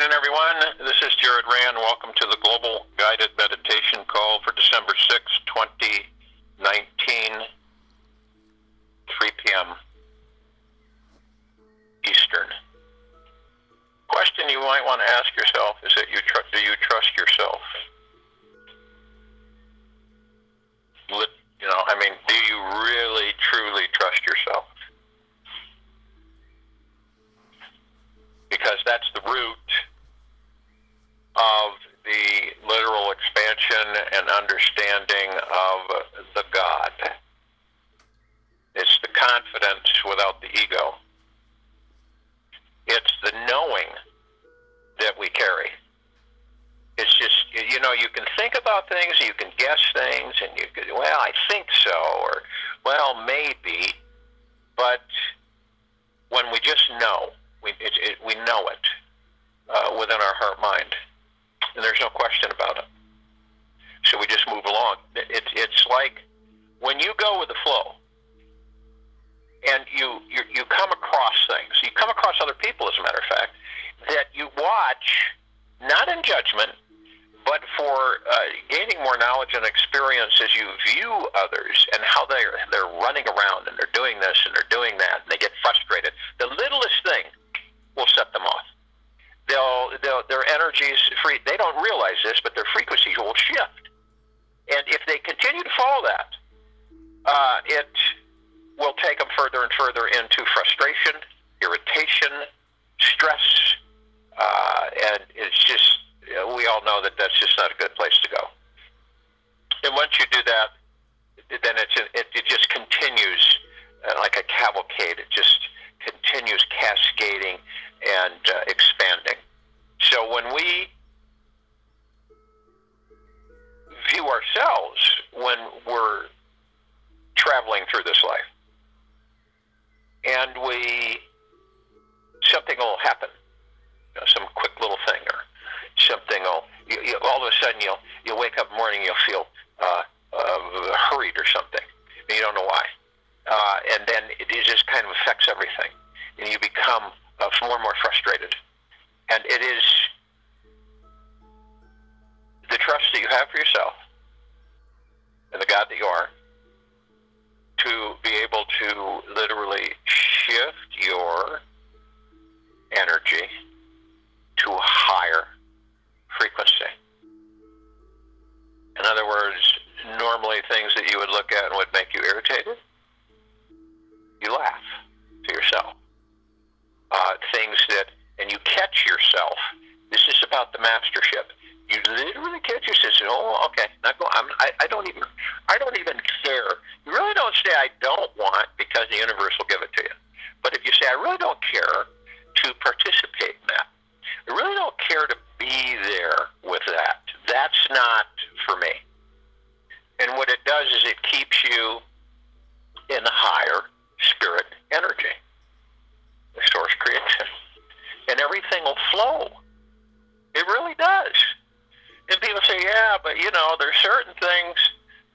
afternoon, everyone. This is Jared Rand. Welcome to the Global Guided Meditation Call for December 6, 2019, 3 p.m. Eastern. Question you might want to ask yourself is that do you trust yourself? Do you really, truly trust yourself? Because that's the root of the literal expansion and understanding of the God. It's the confidence without the ego. It's the knowing that we carry. It's just, you can think about things, you can guess things, and you could, I think so, or, maybe, but when we just know, we know it within our heart mind, and there's no question about it. So we just move along. It's like when you go with the flow, and you come across things. You come across other people, as a matter of fact, that you watch, not in judgment, but for gaining more knowledge and experience as you view others and how they're running around and they're doing this and they're doing that, and they get frustrated. The littlest thing will set them off. Their energies, they don't realize this, but their frequencies will shift. And if they continue to follow that, it will take them further and further into frustration, irritation, stress, and it's just, we all know that that's just not a good place to go. And once you do that, then it just continues like a cavalcade. It just continues cascading and expanding. So when we view ourselves when we're traveling through this life, and something will happen, some quick little thing, or something will, all of a sudden you'll wake up in the morning, you'll feel hurried or something, and you don't know why. And then it just kind of affects everything, and you become more and more frustrated. And it is the trust that you have for yourself and the God that you are to be able to literally shift your energy to a higher frequency. In other words, normally things that you would look at and would make you irritated, you laugh to yourself. And you catch yourself. This is about the mastership. You literally catch yourself. Oh, okay. I don't even care. You really don't say I don't want, because the universe will give it to you. But if you say I really don't care to participate in that, I really don't care to be there with that, that's not for me. And what it does is it keeps you in a higher spirit energy. The source creates it. And everything will flow. It really does. And people say, yeah, but there's certain things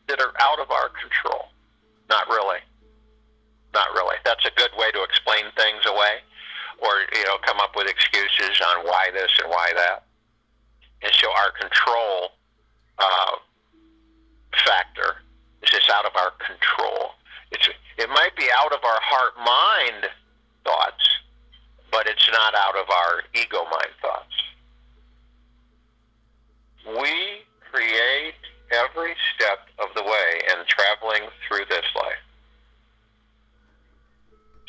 that are out of our control. Not really. Not really. That's a good way to explain things away, or, come up with excuses on why this and why that. And so our control factor is just out of our control. It might be out of our heart-mind thoughts, but it's not out of our ego-mind thoughts. We create every step of the way in traveling through this life.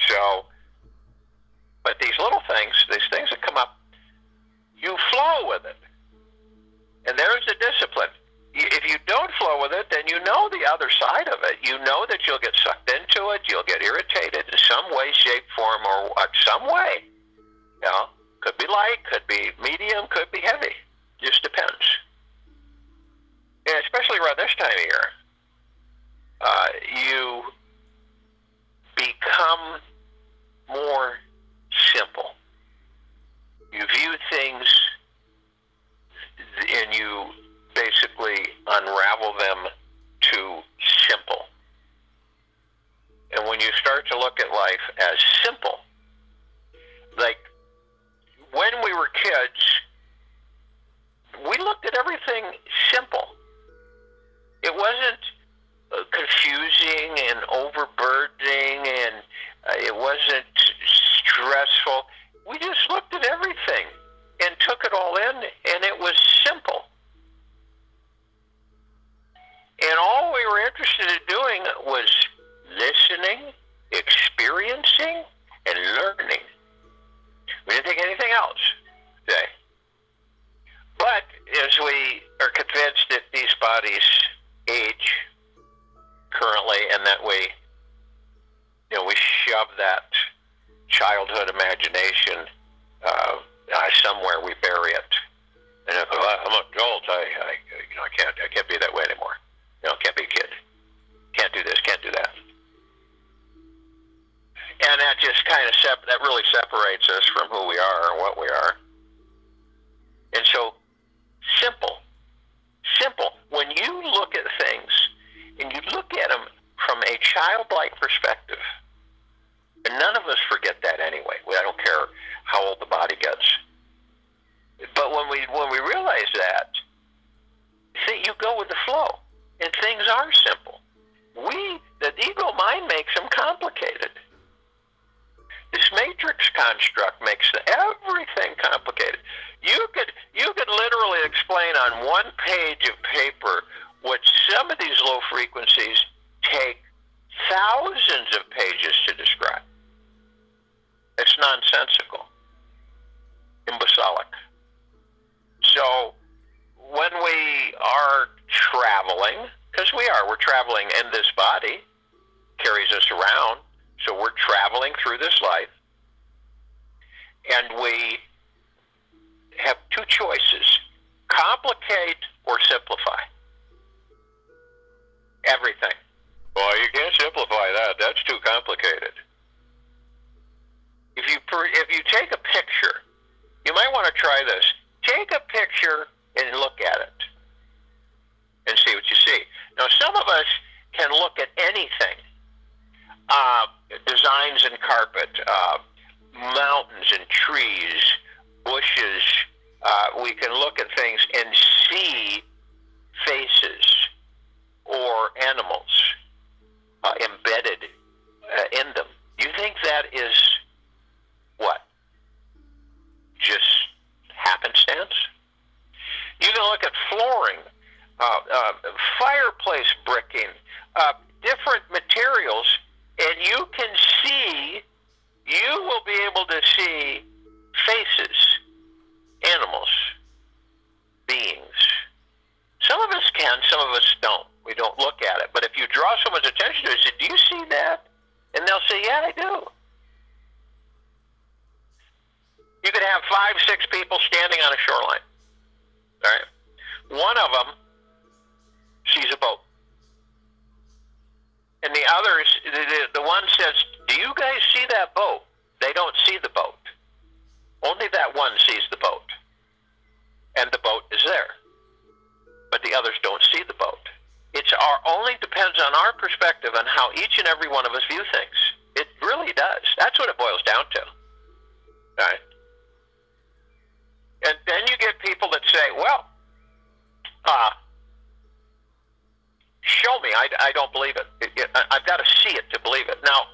So, but these little things, these things that come up, you flow with it. And there's the discipline. If you don't flow with it, then you know the other side of it. You know that you'll get sucked into it, you'll get irritated in some way, shape, form, or some way. Could be light, could be medium, could be heavy. Just depends. And especially around this time of year, you become more simple. You view things and you basically unravel them to simple. And when you start to look at life as simple, like when we were kids, at everything simple. It wasn't confusing and overburdening, and it wasn't stressful. We just looked at everything and took it all in, and it was simple. And all we were interested in doing was listening, experiencing, and learning. We didn't think anything else today. But as we are convinced that these bodies age currently, and that we shove that childhood imagination somewhere, we bury it. And if I'm an adult, I can't be that way anymore. Can't be a kid. Can't do this, can't do that. And that just that really separates us from who we are and what we are. And so, simple. When you look at things, and you look at them from a childlike perspective, and none of us forget that anyway. I don't care how old the body gets. But when we realize that, see, you go with the flow, and things are simple. The ego mind makes them complicated. This matrix construct makes everything complicated. You could literally explain on one page of paper what some of these low frequencies take thousands of pages to describe. It's nonsensical, imbecilic. So when we are traveling, because we're traveling, and this body carries us around, so we're traveling through this life, and we have two choices: complicate or simplify. Everything. Well, you can't simplify that. That's too complicated. If you take a picture, you might want to try this. Take a picture and look at it and see what you see. Now, some of us can look at anything. Designs in carpet, mountains and trees, bushes. We can look at things and see faces or animals embedded in them. You think that is what? Just happenstance? You can look at flooring, fireplace bricking, different materials, and you will be able to see faces, animals, beings. Some of us can, some of us don't. We don't look at it. But if you draw someone's attention to it, say, do you see that? And they'll say, yeah, I do. You could have 5, 6 people standing on a shoreline. All right? One of them sees a boat. And the others, the one says, do you guys see that boat? They don't see the boat. Only that one sees the boat. And the boat is there. But the others don't see the boat. Only depends on our perspective on how each and every one of us view things. It really does. That's what it boils down to. All right? And then you get people that say, well, show me. I don't believe it. I've got to see it to believe it. Now,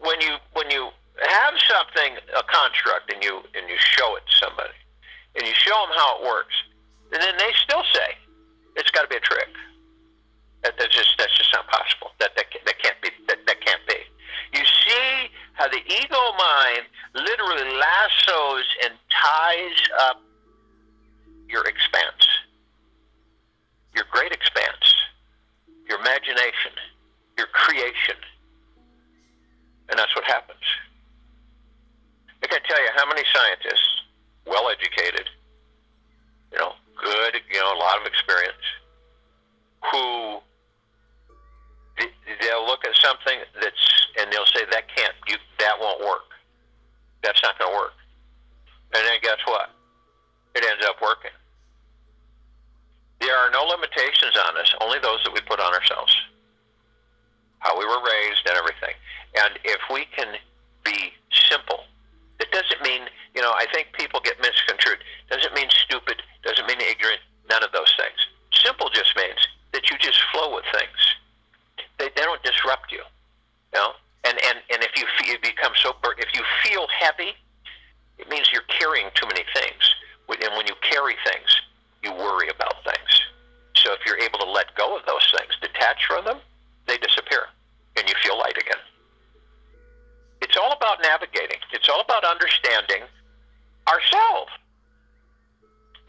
when you have something, a construct, and you show it to somebody, and you show them how it works, and then they still say it's got to be a trick. That's just not possible. That can't be. That can't be. You see how the ego mind literally lassos and ties up your expanse, your great expanse, your imagination, your creation, and that's what happens. I can't tell you how many scientists, well-educated, good, a lot of experience, who they'll look at something and they'll say, that won't work. That's not going to work. And then guess what? It ends up working. There are no limitations on us, only those that we put on ourselves. How we were raised and everything. And if we can be simple, it doesn't mean, I think people get misconstrued. Doesn't mean stupid, doesn't mean ignorant, none of those. just means that you just flow with things. They don't disrupt you. You know? And if you become so burdened, if you feel heavy, it means you're carrying too many things. And when you carry things, you worry about things. So if you're able to let go of those things, detach from them, they disappear, and you feel light again. It's all about navigating. It's all about understanding ourselves,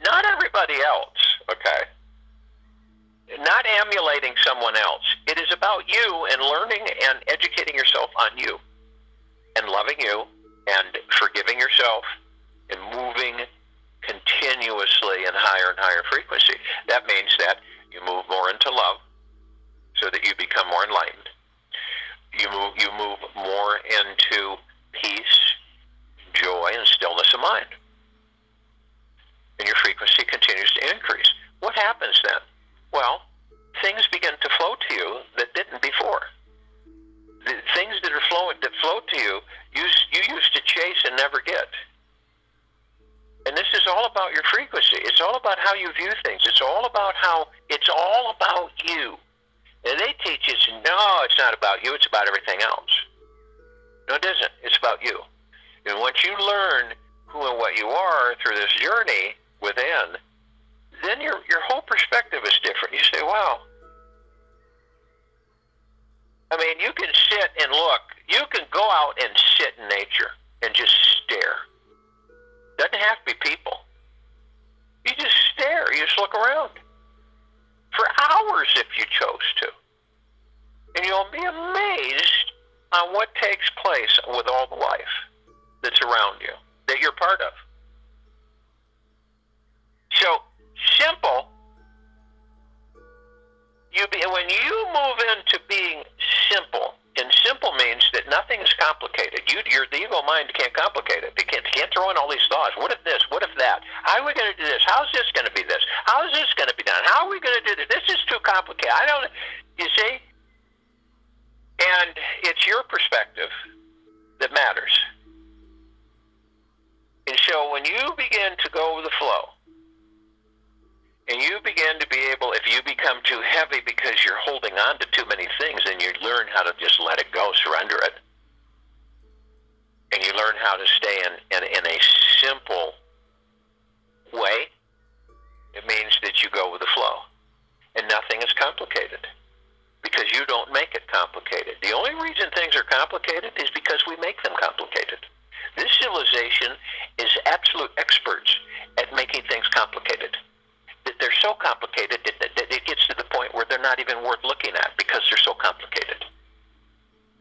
not everybody else, okay? Not emulating someone else. It is about you and learning and educating yourself on you and loving you and forgiving yourself and moving continuously in higher and higher frequency. That means that you move more into love so that you become more enlightened. You move more into peace, joy, and stillness of mind. And your frequency continues to increase. What happens then? Well, things begin to flow to you that didn't before. The things that flow to you, you used to chase and never get. And this is all about your frequency. It's all about how you view things. It's all about you. And they teach us, no, it's not about you, it's about everything else. No, it isn't. It's about you. And once you learn who and what you are through this journey within, then your whole perspective is different. You say, wow. I mean, you can sit and look. You can go out and sit in nature and just stare. Doesn't have to be people. You just stare. You just look around for hours if you chose to. And you'll be amazed on what takes place with all the life that's around you, that you're part of. So, simple. When you move into being simple, and simple means that nothing is complicated. The ego mind can't complicate it. They can't throw in all these thoughts. What if this? What if that? How are we going to do this? How's this going to be this? How is this going to be done? How are we going to do this? This is too complicated. You see? And it's your perspective that matters. And so when you begin to go with the flow, and you begin to be able, if you become too heavy because you're holding on to too many things, and you learn how to just let it go, surrender it. And you learn how to stay in a simple way, it means that you go with the flow. And nothing is complicated, because you don't make it complicated. The only reason things are complicated is because we make them complicated. This civilization is absolute experts at making things complicated. They're so complicated that it gets to the point where they're not even worth looking at because they're so complicated.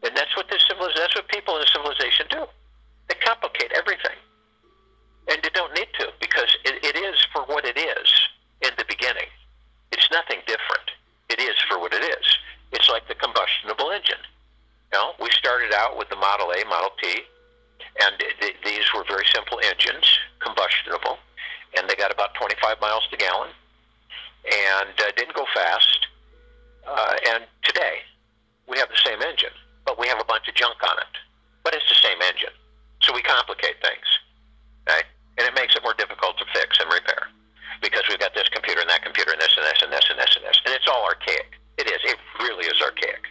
And that's what people in the civilization do. They complicate everything. And they don't need to, because it is for what it is in the beginning. It's nothing different. It is for what it is. It's like the combustible engine. You know, we started out with the Model A, Model T, and these were very simple engines, combustible, and they got about 25 miles to gallon, and didn't go fast. And today, we have the same engine, but we have a bunch of junk on it. But it's the same engine. So we complicate things, right? And it makes it more difficult to fix and repair, because we've got this computer and that computer and this and this and this and this and this. And it's all archaic. It is. It really is archaic.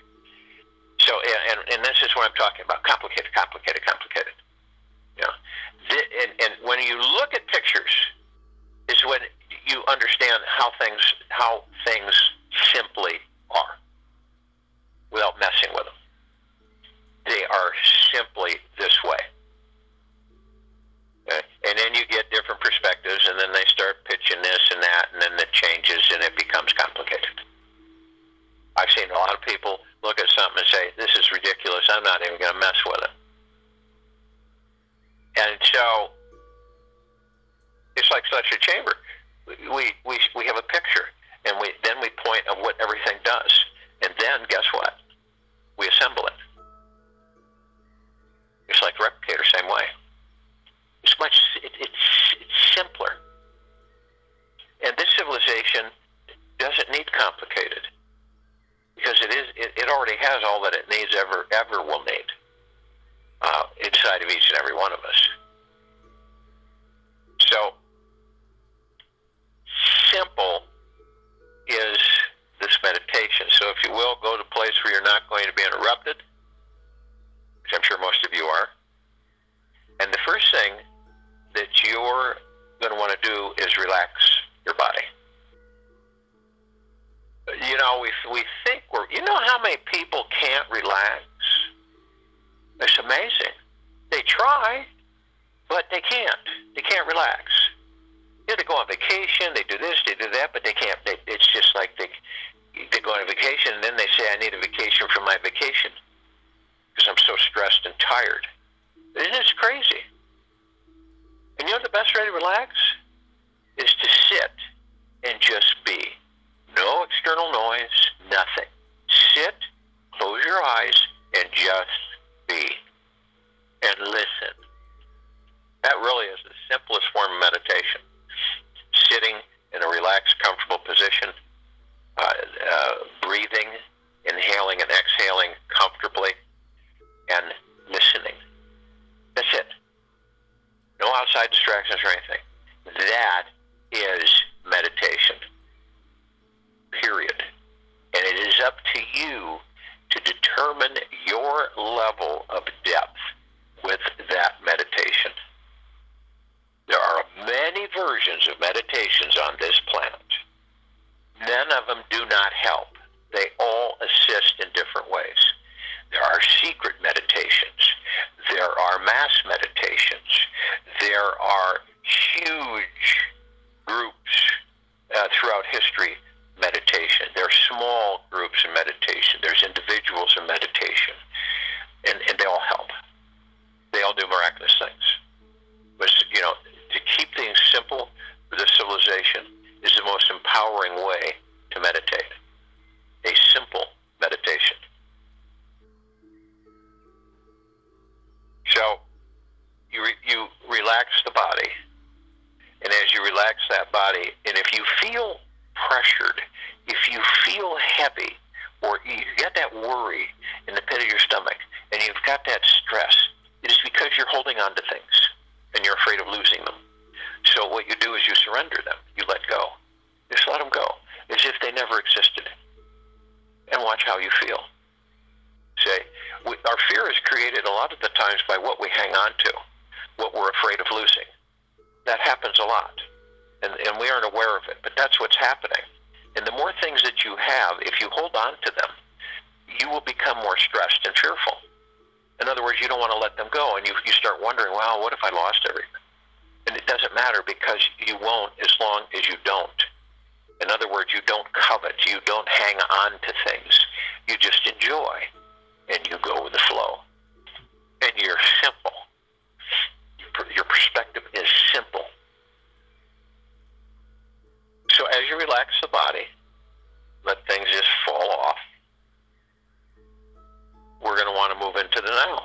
So, and this is what I'm talking about. Complicated, complicated, complicated. You know, and when you look at pictures, is when you understand how things simply are, without messing with them. They are simply this way. Okay? And then you get different perspectives, and then they start pitching this and that, and then it changes, and it becomes complicated. I've seen a lot of people look at something and say, this is ridiculous, I'm not even going to mess with it. And so, it's like such a chamber. We have a picture, and then we point of what everything does. And then, guess what? We assemble it. It's like replicator, same way. It's simpler. And this civilization doesn't need complicated, because it already has all that it needs, ever will need, inside of each and every one of us. So, simple is So if you will, go to a place where you're not going to be interrupted, which I'm sure most of you are. And the first thing that you're going to want to do is relax your body. You know, we think you know how many people can't relax? It's amazing. They try, but they can't. They can't relax. You know, they go on vacation, they do this, they do that, but they can't. It's just like they go on a vacation, and then they say, I need a vacation from my vacation because I'm so stressed and tired. Isn't this crazy? And you know the best way to relax is to sit and just be. No external noise, nothing. Sit, close your eyes, and just be. And listen. That really is the simplest form of meditation. Sitting in a relaxed, comfortable position, breathing, inhaling and exhaling comfortably, and listening. That's it. No outside distractions or anything. That is meditation. Period. And it is up to you to determine your level of depth with that meditation. There are many versions of meditations on this planet. None of them do not help. They all assist in different ways. There are secret meditations. There are mass meditations. There are huge groups throughout history meditation. There are small groups in meditation. There's individuals in meditation. And they all help. They all do miraculous things. But, you know, to keep things simple for this civilization is the most empowering way to meditate. A simple meditation. So you relax the body, and as you relax that body, and if you feel pressured, if you feel heavy, or you get that worry in the pit of your stomach, and you've got that stress, it is because you're holding on to things, and you're afraid of losing them. So what you do is you surrender them. You let go. Just let them go, as if they never existed. And watch how you feel. Say, our fear is created a lot of the times by what we hang on to, what we're afraid of losing. That happens a lot, and we aren't aware of it, but that's what's happening. And the more things that you have, if you hold on to them, you will become more stressed and fearful. In other words, you don't want to let them go, and you start wondering, well, what if I lost everything? And it doesn't matter, because you won't as long as you don't. In other words, you don't covet, you don't hang on to things. You just enjoy, and you go with the flow. And you're simple. Your perspective is simple. So as you relax the body, let things just fall off. We're going to want to move into the now.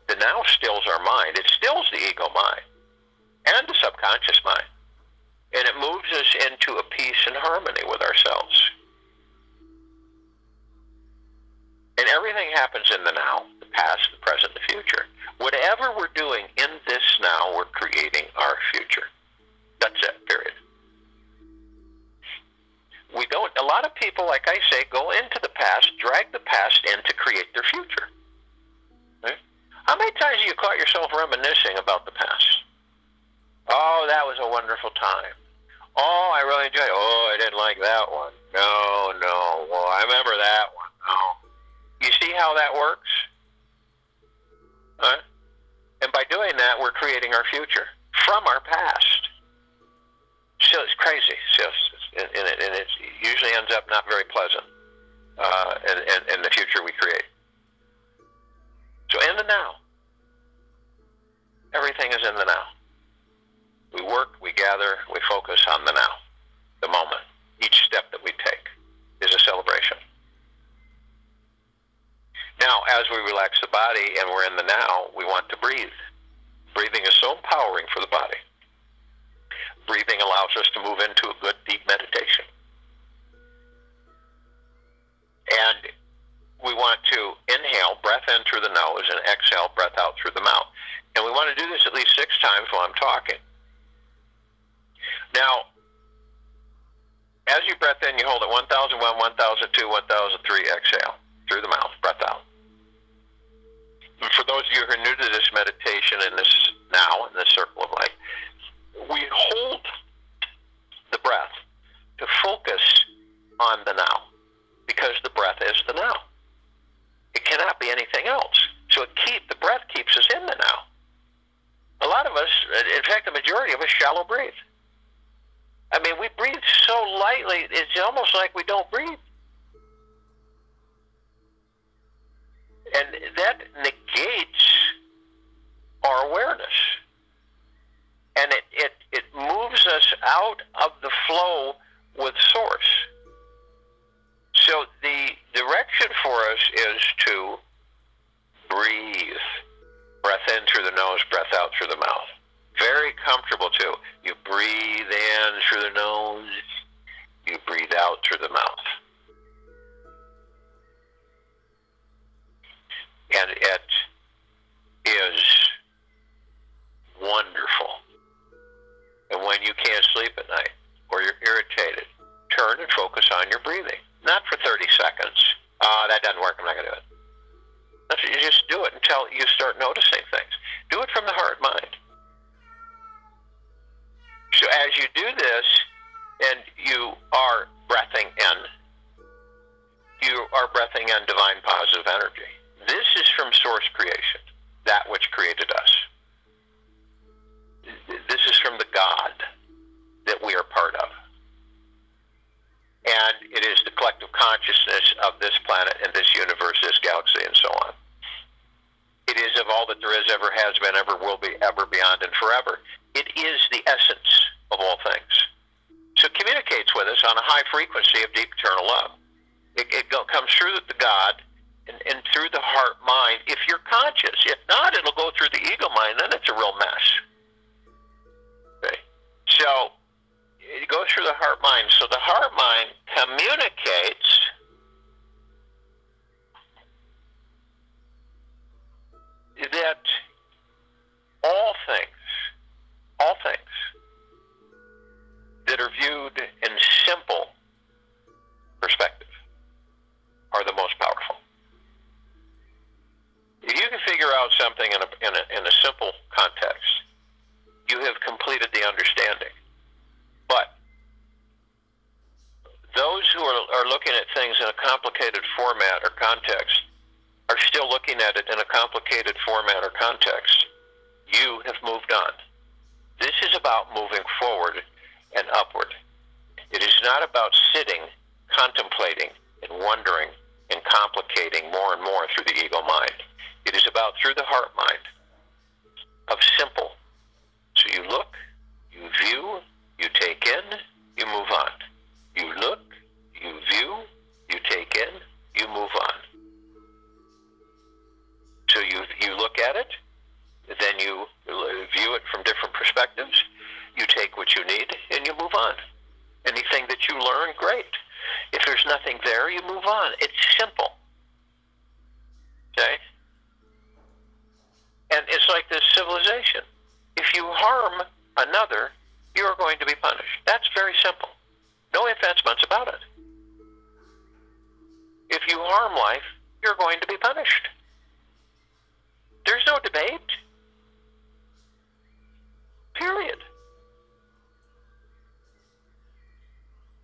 The now stills our mind. It stills the ego mind and the subconscious mind. And it moves us into a peace and harmony with ourselves. And everything happens in the now, the past, the present, the future. Whatever we're doing in this now, we're creating our future. That's it, period. We don't, a lot of people, like I say, go into the past, drag the past in to create their future. Right? How many times have you caught yourself reminiscing about the past? Oh, that was a wonderful time. Oh, I really enjoyed it. Oh, I didn't like that one. No. Well, I remember that one. No. You see how that works? Huh? And by doing that, we're creating our future from our past. So it's crazy. And it usually ends up not very pleasant in the future we create. So in the now. Everything is in the now. We work, we gather, we focus on the now, the moment. Each step that we take is a celebration. Now, as we relax the body and we're in the now, we want to breathe. Breathing is so empowering for the body. Breathing allows us to move into a good, deep meditation. And we want to inhale, breath in through the nose, and exhale, breath out through the mouth. And we want to do this at least 6 times while I'm talking. Now, As you breath in, you hold it 1001, 1002, 1003, exhale through the mouth, breath out. And for those of you who are new to this meditation in this circle of light, we hold the breath to focus on the now, because the breath is the now. It cannot be anything else. So the breath keeps us in the now. A lot of us, in fact, the majority of us, shallow breathe. I mean, we breathe so lightly, it's almost like we don't breathe. And that negates our awareness. And it moves us out of the flow with Source. So the direction for us is to breathe. Breath in through the nose, breath out through the mouth. Very comfortable too. You breathe in through the nose, you breathe out through the mouth. And it is wonderful. And when you can't sleep at night or you're irritated, turn and focus on your breathing. Not for 30 seconds. That doesn't work, I'm not going to do it. You just do it until you start noticing things. Do it from the heart mind. So as you do this, and you are breathing in, you are breathing in divine positive energy. This is from Source creation, that which created us. This is from the God that we are part of. And it is the collective consciousness of this planet and this universe, this galaxy, and so on. It is of all that there is, ever has been, ever will be, ever, beyond, and forever. It is the essence of all things. So it communicates with us on a high frequency of deep eternal love. It comes through the God and through the heart mind if you're conscious. If not, it'll go through the ego mind, then it's a real mess. Okay? So it goes through the heart mind. So the heart mind communicates that all things that are viewed in simple perspective are the most powerful. If you can figure out something in a simple context, you have completed the understanding. But those who are looking at things in a complicated format or context are still looking at it in a complicated format or context. You have moved on. This is about moving forward and upward. It is not about sitting, contemplating, and wondering and complicating more and more through the ego mind. It is about through the heart mind of simple. So you look, you view, you take in, you move on. You look, you view, you take in, you move on. So you look at it, then you view it from different perspectives, you take what you need, and you move on. Anything that you learn, great. If there's nothing there, you move on. It's simple. Okay? And it's like this civilization. If you harm another, you are going to be punished. That's very simple. No ifs, ands, buts about it. If you harm life, you're going to be punished. There's no debate. Period.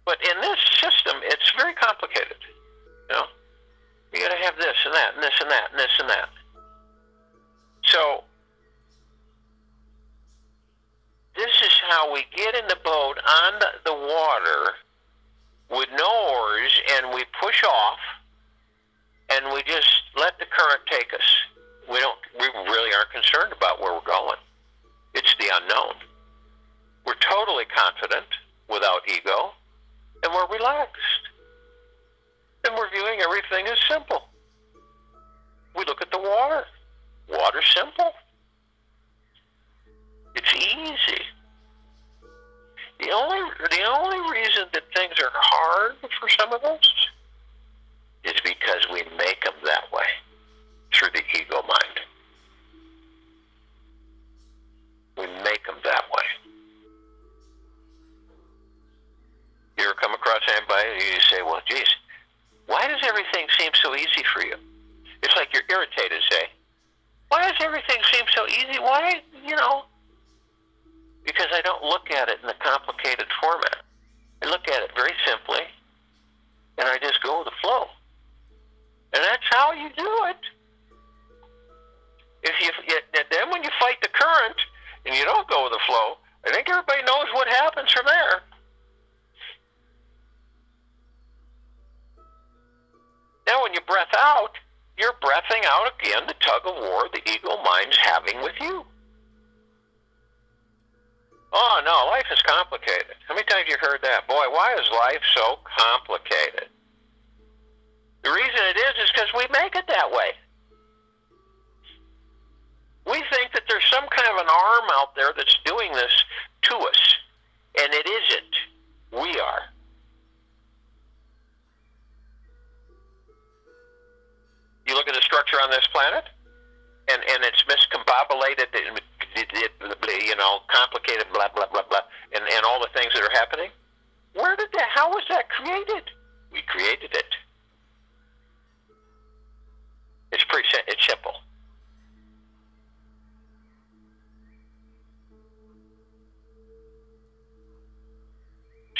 But in this system, it's very complicated. You know, you got to have this and that and this and that and this and that. So this is how we get in the boat on the water with no oars, and we push off, and we just let the current take us. We really aren't concerned about where we're going. It's the unknown. We're totally confident without ego, and we're relaxed. And we're viewing everything as simple. We look at the water. Water's simple. It's easy. The only reason that things are hard for some of us is because we make them that way through the ego mind. We make them that way. You ever come across easy for you. It's like you're irritated, say, why does everything seem so easy? Why, because I don't look at it in a complicated format. I look at it very simply, and I just go with the flow. And that's how you do it. Then when you fight the current, and you don't go with the flow, I think everybody knows what happens from there. Now when you breath out, you're breathing out again the tug of war the ego mind's having with you. Oh no, life is complicated. How many times have you heard that? Boy, why is life so complicated? The reason it is because we make it that way. We think that there's some kind of an arm out there that's doing this to us, and it isn't. We are. You look at the structure on this planet, and it's miscombobulated, complicated, blah, blah, blah, blah, and all the things that are happening. How was that created? We created it. It's simple.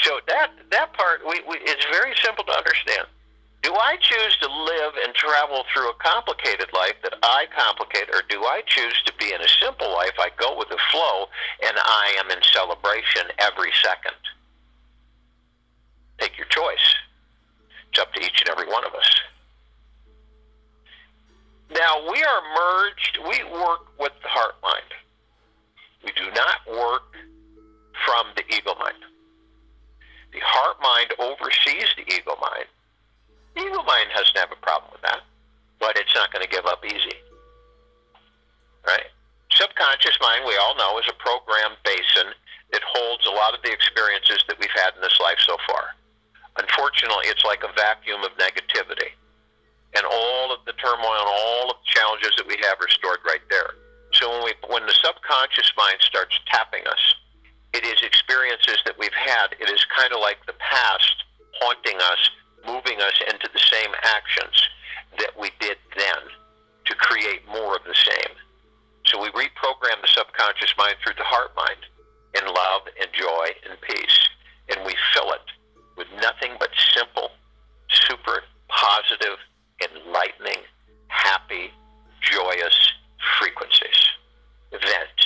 So that part, it's very simple to understand. Do I choose to live and travel through a complicated life that I complicate, or do I choose to be in a simple life? I go with the flow, and I am in celebration every second. Take your choice. It's up to each and every one of us. Now, we are merged. We work with the heart mind. We do not work from the ego mind. The heart mind oversees the ego mind. The ego mind doesn't have a problem with that, but it's not going to give up easy. Right? Subconscious mind, we all know, is a programmed basin that holds a lot of the experiences that we've had in this life so far. Unfortunately, it's like a vacuum of negativity. And all of the turmoil and all of the challenges that we have are stored right there. So when the subconscious mind starts tapping us, it is experiences that we've had. It is kind of like the past haunting us, moving us into the same actions that we did then to create more of the same. So we reprogram the subconscious mind through the heart mind in love and joy and peace. And we fill it with nothing but simple, super positive, enlightening, happy, joyous frequencies, events,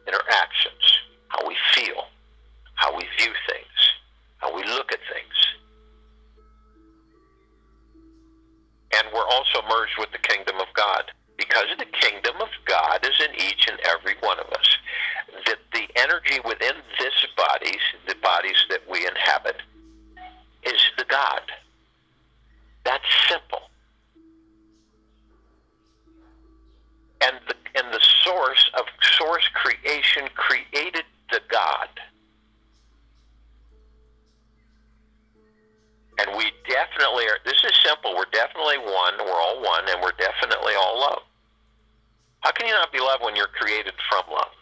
interactions, how we feel, how we view things, how we look at things. And we're also merged with the kingdom of God. Because the kingdom of God is in each and every one of us. That the energy within this bodies, the bodies that we inhabit, is the God. That's simple. And the source of source creation created the God. And we definitely are, this is simple, we're definitely one, we're all one, and we're definitely all love. How can you not be love when you're created from love?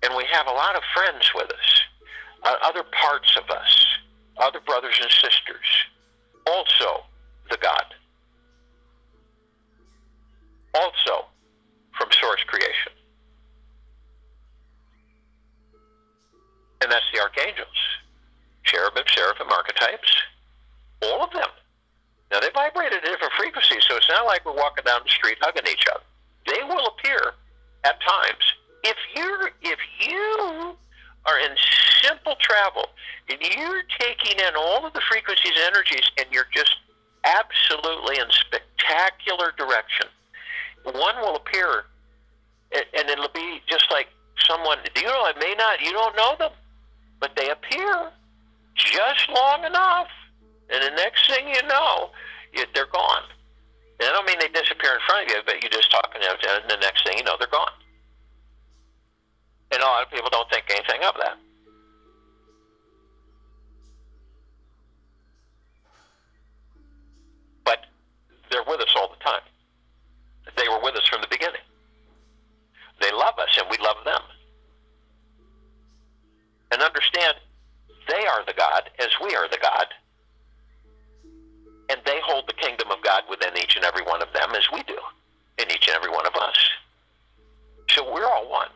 And we have a lot of friends with us, other parts of us, other brothers and sisters, also the God. Also from source creation. And that's the archangels. Cherubim, seraphim, archetypes, all of them. Now they vibrate at a different frequency, so it's not like we're walking down the street hugging each other. They will appear at times. If you are in simple travel and you're taking in all of the frequencies and energies and you're just absolutely in spectacular direction, one will appear and it'll be just like someone, you don't know them, but they appear just long enough, and the next thing you know, they're gone. And I don't mean they disappear in front of you, but you're just talking to them, and the next thing you know, they're gone. And a lot of people don't think anything of that. But they're with us all the time. They were with us from the beginning. They love us, and we love them. And understand, they are the God, as we are the God. And they hold the kingdom of God within each and every one of them as we do in each and every one of us. So we're all one.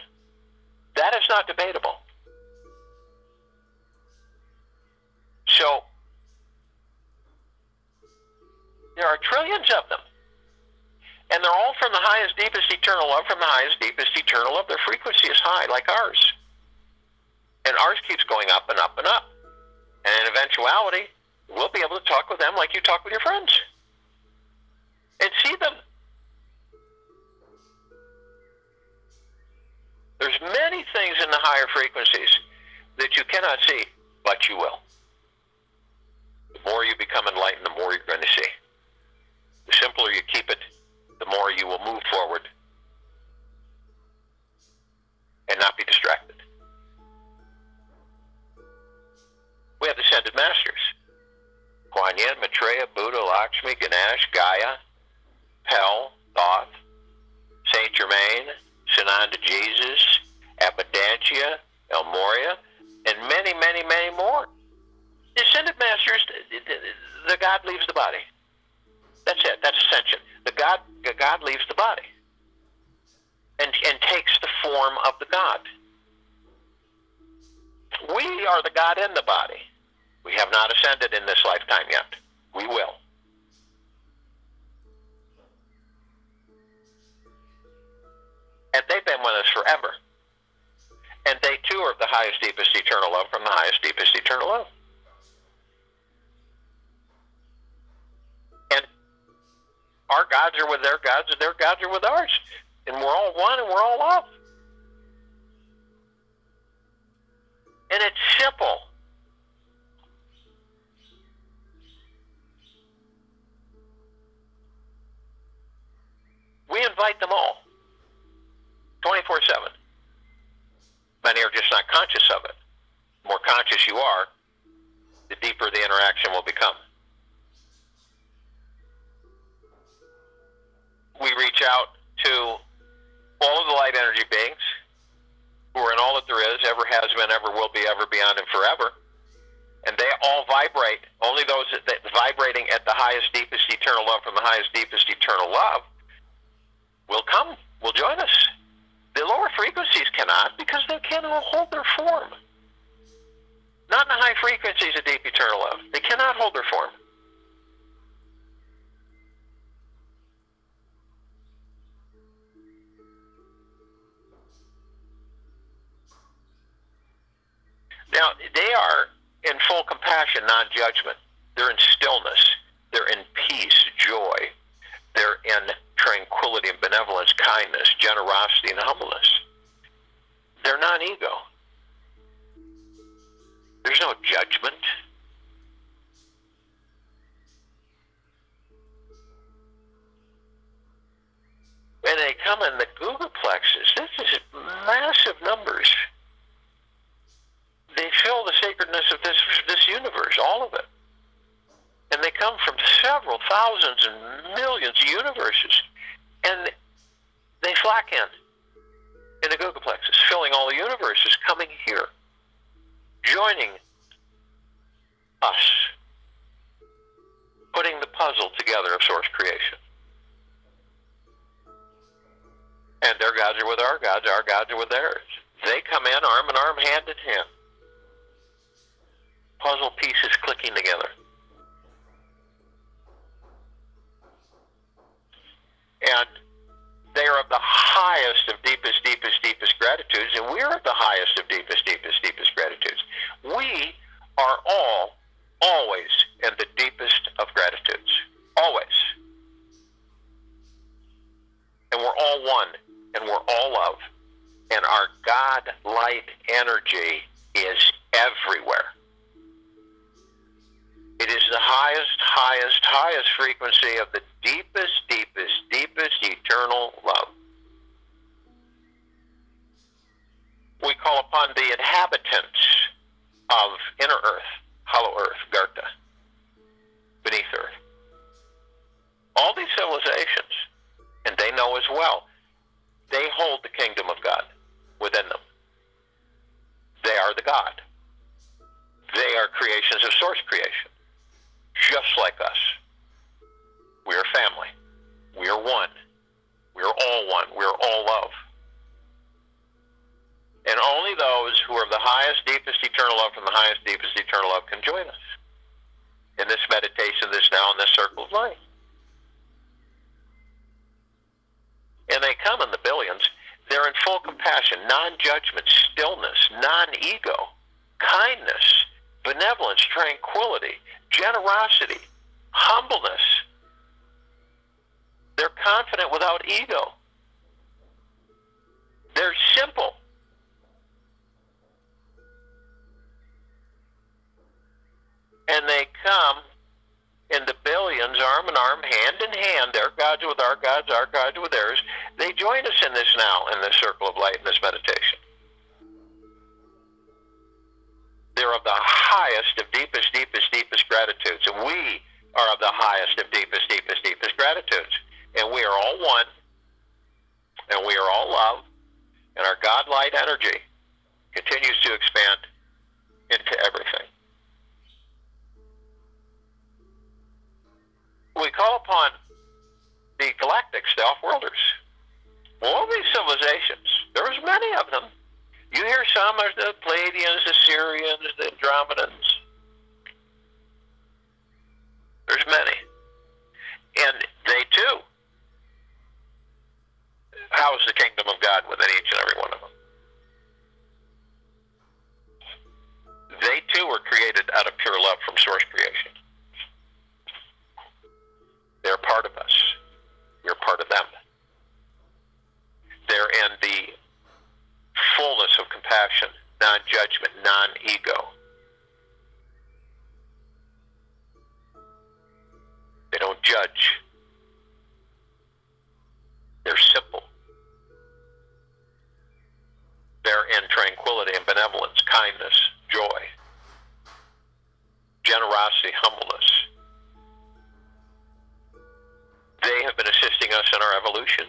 That is not debatable. So there are trillions of them. And they're all from the highest, deepest, eternal love, from the highest, deepest, eternal love. Their frequency is high, like ours. And ours keeps going up and up and up. And in eventuality, we'll be able to talk with them like you talk with your friends. And see them. There's many things in the higher frequencies that you cannot see, but you will. The more you become enlightened, the more you're going to see. The simpler you keep it, the more you will move forward and not be distracted. We have ascended masters. Kuan Yin, Maitreya, Buddha, Lakshmi, Ganesh, Gaia, Pel, Thoth, Saint Germain, Sananda Jesus, Abundantia, El Moria, and many, many, many more. The ascended masters, the God leaves the body. That's it. That's ascension. The God leaves the body and takes the form of the God. We are the God in the body. We have not ascended in this lifetime yet. We will. And they've been with us forever. And they too are the highest, deepest, eternal love from the highest, deepest, eternal love. And our gods are with their gods, and their gods are with ours. And we're all one, and we're all love. And it's simple. We invite them all, 24/7. Many are just not conscious of it. The more conscious you are, the deeper the interaction will become. We reach out to all of the light energy beings who are in all that there is, ever has been, ever will be, ever beyond, and forever. And they all vibrate. Only those that vibrating at the highest, deepest, eternal love from the highest, deepest, eternal love will come, will join us. The lower frequencies cannot, because they cannot hold their form. Not in the high frequencies of deep eternal love. They cannot hold their form. Now, they are in full compassion, non-judgment. They're in stillness. They're in peace, joy. They're in tranquility and benevolence, kindness, generosity, and humbleness. They're non-ego. There's no judgment. And they come in the googolplexes. This is massive numbers. They fill the sacredness of this universe, all of it. And they come from several thousands and millions of universes. And they flock in the googolplexes, filling all the universes, coming here, joining us, putting the puzzle together of source creation. And their gods are with our gods are with theirs. They come in arm in arm, hand in hand. Puzzle pieces clicking together. And they are of the highest of deepest, deepest, deepest gratitudes, and we are of the highest of deepest, deepest, deepest gratitudes. We are all, always in the deepest of gratitudes. Always. And we're all one, and we're all love. And our God light energy is everywhere. It is the highest, highest, highest frequency of the deepest, deepest, deepest eternal love. We call upon the inhabitants of inner earth, hollow earth, Garta, beneath earth. All these civilizations, and they know as well, they hold the kingdom of God within them. They are the God. They are creations of source creation, just like us. We are family. We are one. We are all one. We are all love. And only those who are of the highest, deepest, eternal love from the highest, deepest, eternal love can join us in this meditation, this now, in this circle of light. And they come in the billions. They're in full compassion, non-judgment, stillness, non-ego, kindness, benevolence, tranquility, generosity, humbleness. They're confident without ego. They're simple. And they come in the billions, arm in arm, hand in hand, their gods with our gods with theirs. They join us in this now, in this circle of light, in this meditation. They're of the highest of deepest, deepest, deepest gratitudes. And we are of the highest of deepest, deepest, deepest gratitudes. And we are all one. And we are all love. And our God light energy continues to expand into everything. We call upon the galactics, the off-worlders. All these civilizations, there's many of them. You hear some are the Pleiadians, the Syrians, the Andromedans. There's many. And they too house the kingdom of God within each and every one of them. They too were created out of pure love from source creation. They're part of us. We're part of them. They're in the fullness of compassion, non-judgment, non-ego. They don't judge. They're simple. They're in tranquility and benevolence, kindness, joy, generosity, humbleness. They have been assisting us in our evolution,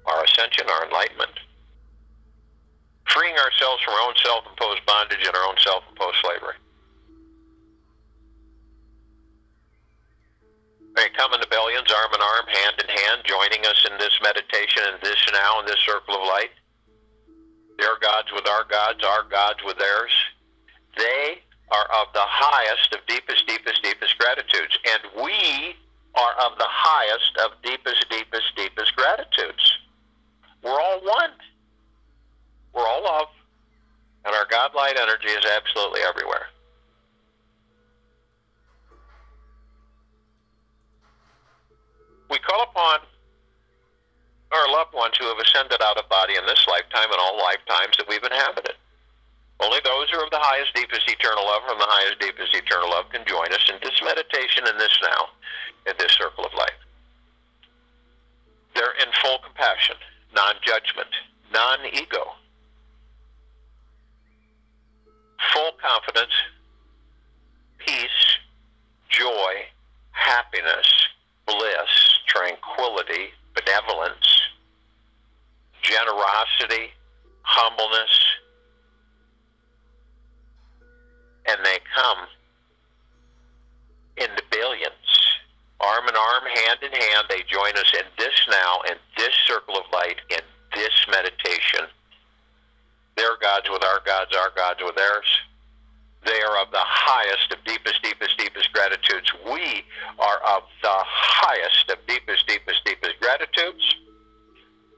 our ascension, our enlightenment, freeing ourselves from our own self-imposed bondage and our own self-imposed slavery. They come in the billions, arm in arm, hand in hand, joining us in this meditation, in this now, in this circle of light. Their gods with our gods with theirs. They are of the highest of deepest, deepest, deepest gratitudes. And we are of the highest of deepest, deepest, deepest gratitudes. We're all one. We're all love. And our God light energy is absolutely everywhere. We call upon our loved ones who have ascended out of body in this lifetime and all lifetimes that we've inhabited. Only those who are of the highest, deepest, eternal love from the highest, deepest, eternal love can join us in this meditation in this now, in this circle of light. They're in full compassion, non-judgment, non-ego, full confidence, peace, joy, happiness, bliss, tranquility, benevolence, generosity, humbleness, and they come in the billions. Arm in arm, hand in hand, they join us in this now, in this circle of light, in this meditation. Their gods with our gods with theirs. They are of the highest of deepest, deepest, deepest gratitudes. We are of the highest of deepest, deepest, deepest gratitudes.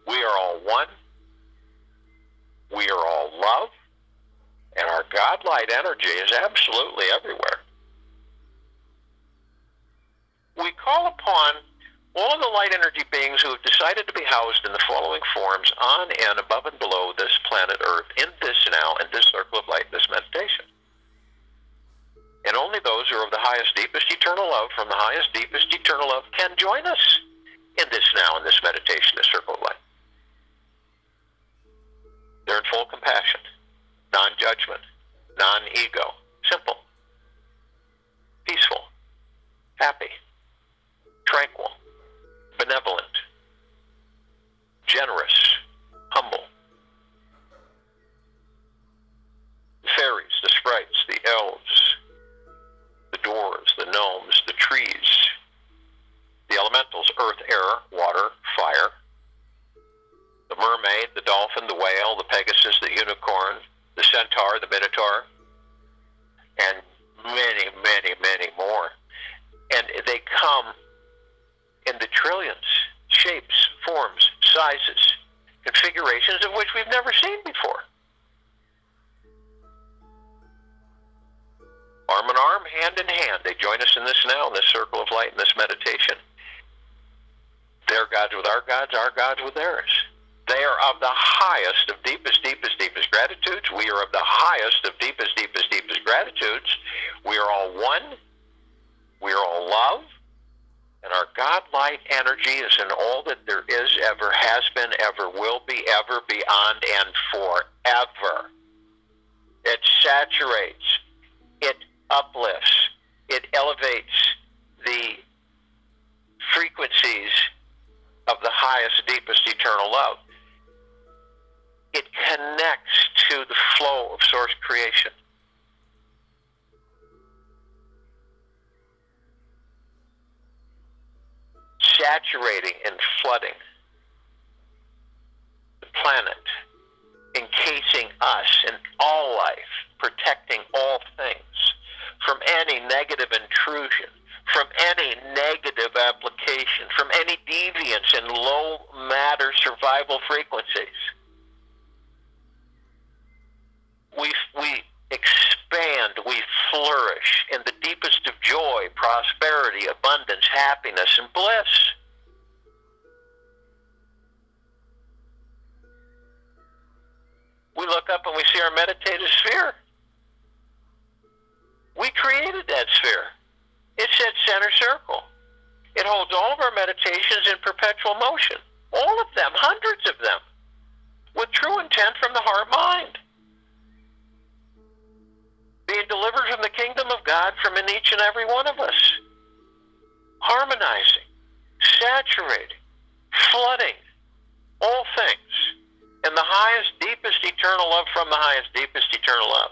We are all one. We are all love. And our God light energy is absolutely everywhere. We call upon all the light energy beings who have decided to be housed in the following forms on and above and below this planet Earth, in this now, in this circle of light, this meditation. And only those who are of the highest, deepest, eternal love from the highest, deepest, eternal love can join us in this now, in this meditation, this circle of light. They're in full compassion, non-judgment, non-ego, simple, peaceful, happy, tranquil, benevolent, generous, humble. The fairies, the sprites, the elves, many more. And they come in the trillions, shapes, forms, sizes, configurations of which we've never seen before. Arm in arm, hand in hand, they join us in this now, in this circle of light, in this meditation. Their gods with our gods with theirs. They are of the highest of deepest, deepest, deepest gratitudes. We are of the highest of deepest, deepest, deepest gratitudes. We are all one. We are all love. And our God light energy is in all that there is, ever has been, ever will be, ever, beyond, and forever. It saturates. It uplifts. It elevates the frequencies of the highest, deepest, eternal love. It connects to the flow of source creation. Saturating and flooding the planet, encasing us and all life, protecting all things from any negative intrusion, from any negative application, from any deviance in low matter survival frequencies. We expand, we flourish in the deepest of joy, prosperity, abundance, happiness, and bliss. We look up and we see our meditative sphere. We created that sphere. It's that center circle. It holds all of our meditations in perpetual motion. All of them, hundreds of them, with true intent from the heart mind. Being delivered from the kingdom of God from in each and every one of us. Harmonizing, saturating, flooding, all things in the highest, deepest, eternal love from the highest, deepest, eternal love.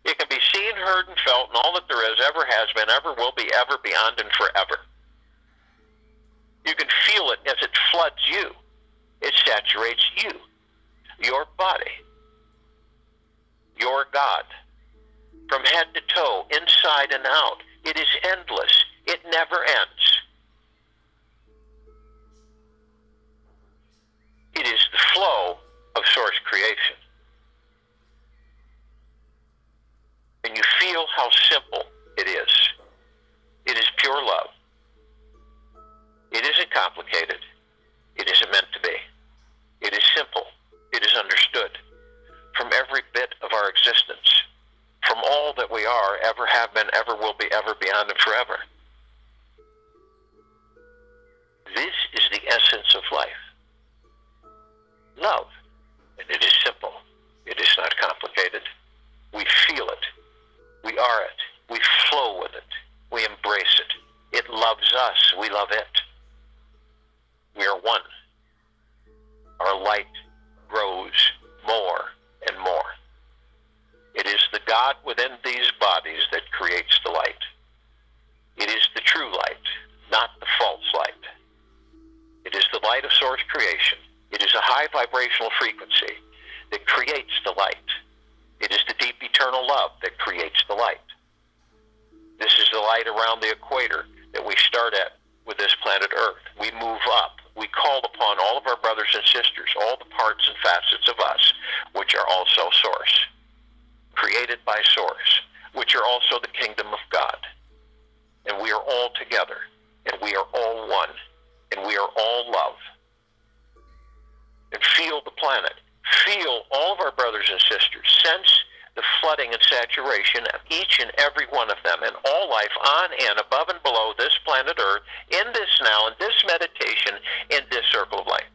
It can be seen, heard, and felt, and all that there is, ever has been, ever will be, ever, beyond, and forever. You can feel it as it floods you. It saturates you, your body, your God, from head to toe, inside and out. It is endless. It never ends. It is the flow of source creation. And you feel how simple it is. It is pure love. It isn't complicated. It isn't meant to be. It is simple. It is understood from every bit of our existence, from all that we are, ever have been, ever will be, ever, beyond, and forever. This is the essence of life. Love. And it is simple. It is not complicated. We feel it. We are it. We flow with it. We embrace it. It loves us. We love it. We are one. Our light grows more and more. It is the God within these bodies that creates the light. It is the true light, not the false light. It is the light of source creation. It is a high vibrational frequency that creates the light. It is the deep eternal love that creates the light. This is the light around the equator that we start at with this planet Earth. We move up. We call upon all of our brothers and sisters, all the parts and facets of us, which are also source, created by source, which are also the kingdom of God. And we are all together, and we are all one, and we are all love. And feel the planet. Feel all of our brothers and sisters. Sense the flooding and saturation of each and every one of them, and all life on and above and below this planet Earth, in this now, in this meditation, in this circle of light.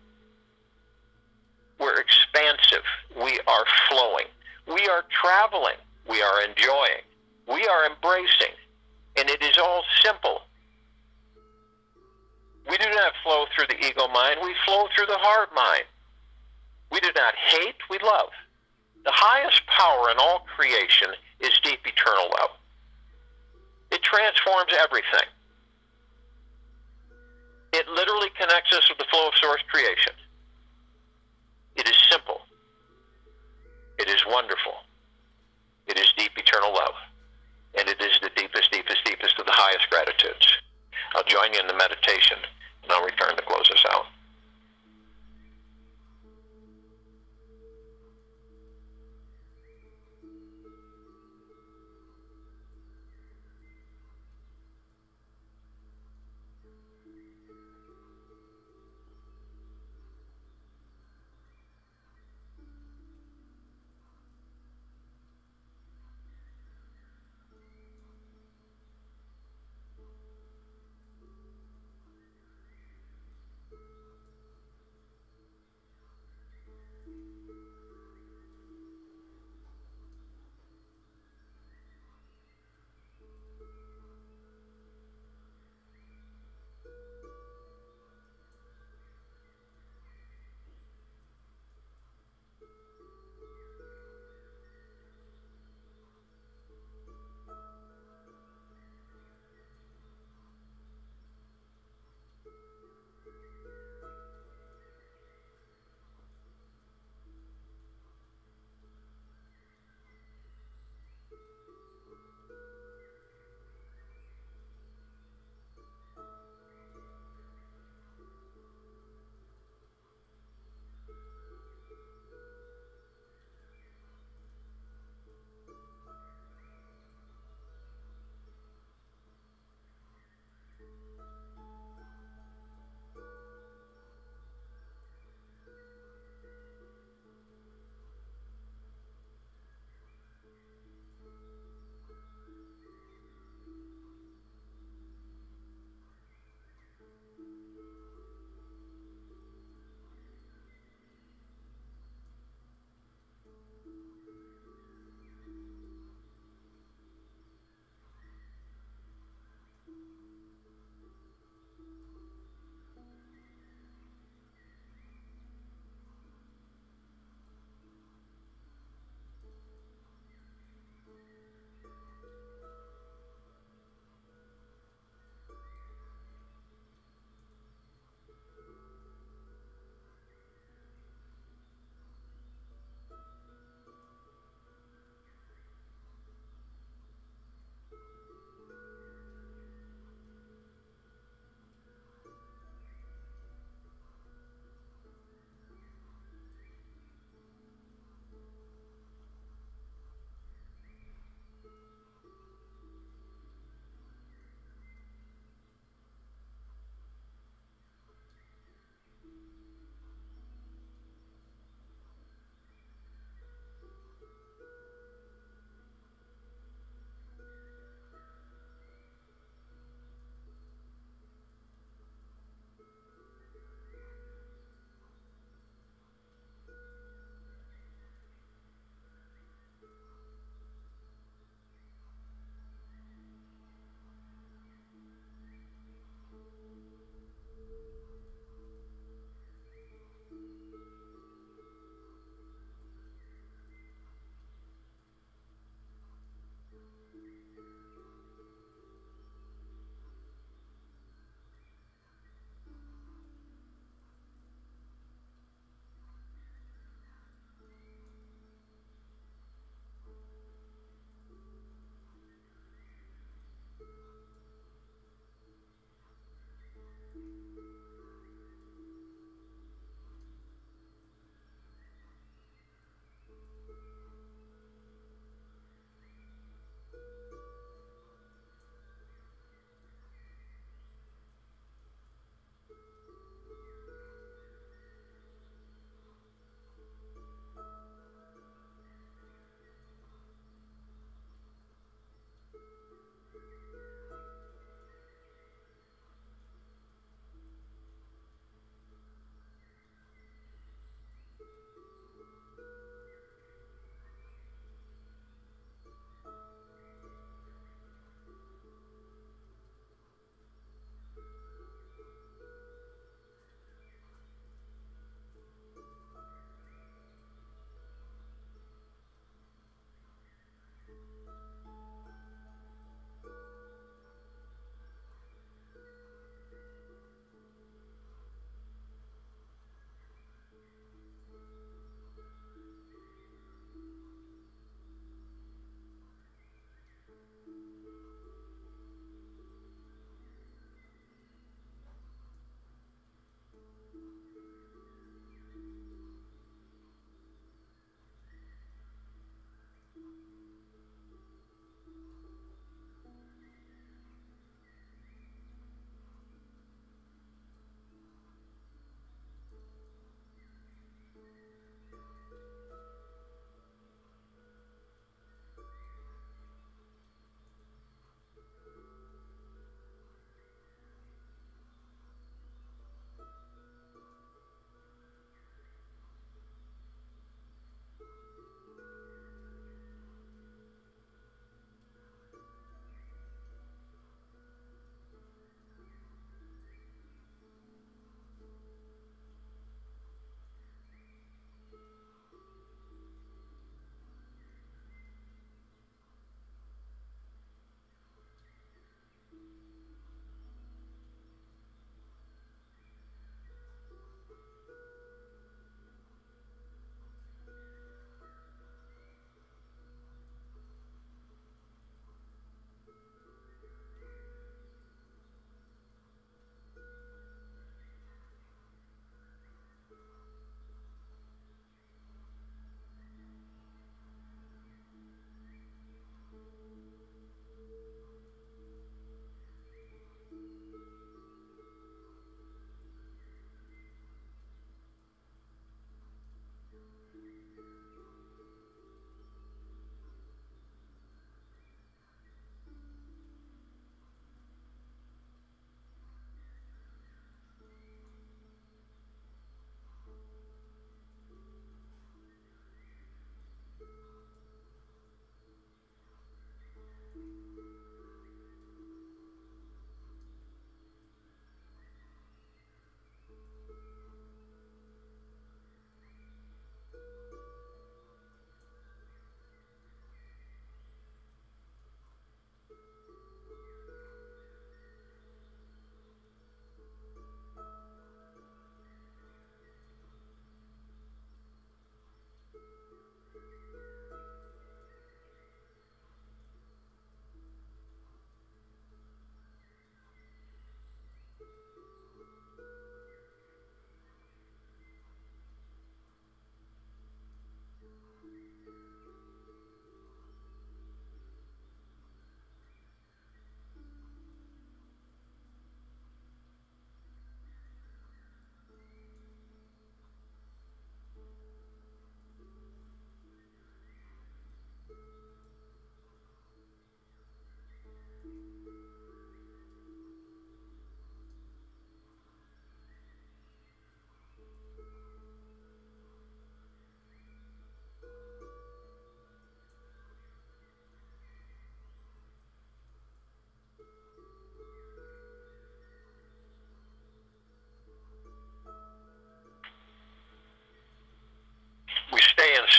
We're expansive. We are flowing. We are traveling. We are enjoying. We are embracing. And it is all simple. We do not flow through the ego mind. We flow through the heart mind. We do not hate. We love. The highest power in all creation is deep eternal love. It transforms everything. It literally connects us with the flow of source creation. It is simple. It is wonderful. It is deep eternal love. And it is the deepest, deepest, deepest of the highest gratitudes. I'll join you in the meditation, and I'll return to close us out.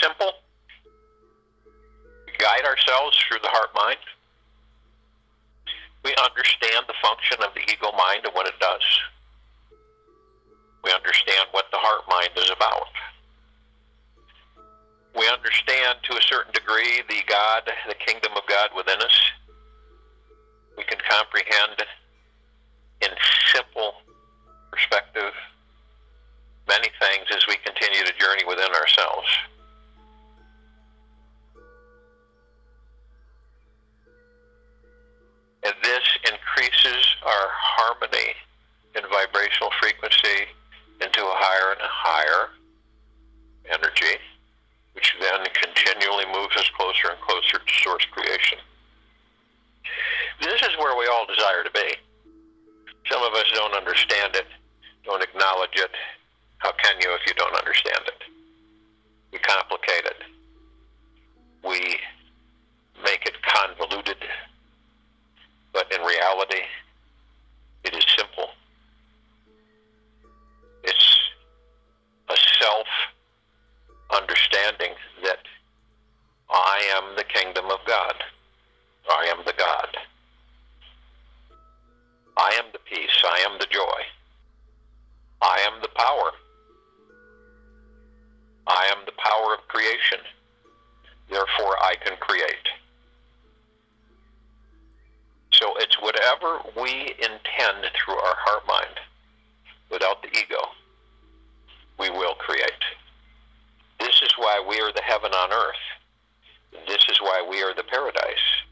simple. We guide ourselves through the heart-mind. We understand the function of the ego mind and what it does. We understand what the heart-mind is about. We understand to a certain degree the God, the kingdom of God within us. We can comprehend in simple perspective many things as we continue to journey within ourselves. And this increases our harmony and vibrational frequency into a higher and higher energy, which then continually moves us closer and closer to source creation. This is where we all desire to be. Some of us don't understand it, don't acknowledge it. How can you if you don't understand it? We complicate it. We make it convoluted. But in reality, it is simple. It's a self-understanding that I am the kingdom of God. I am the God. I am the peace. I am the joy. I am the power. I am the power of creation. Therefore, I can create. So it's whatever we intend through our heart mind, without the ego, we will create. This is why we are the heaven on earth. This is why we are the paradise.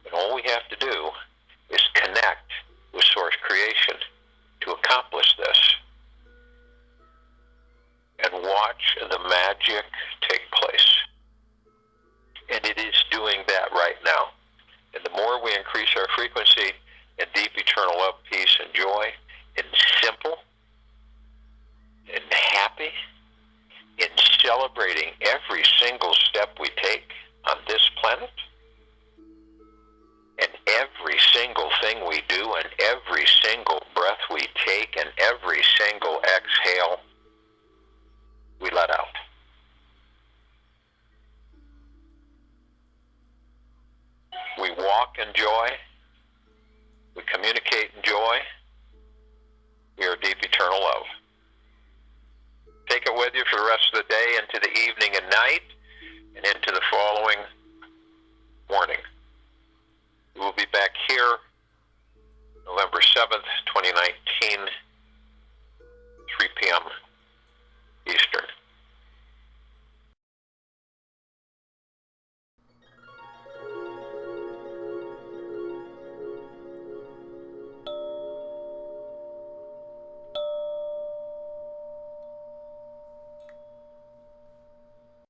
And all we have to do is connect with source creation to accomplish this. And watch the magic take place. And it is doing that right now. And the more we increase our frequency in deep eternal love, peace, and joy, and simple, and happy, in celebrating every single step we take on this planet, and every single thing we do, and every single breath we take, and every single exhale we let out. We walk in joy. We communicate in joy. We are deep eternal love. Take it with you for the rest of the day, into the evening and night, and into the following morning. We will be back here November 7th, 2019, 3 p.m.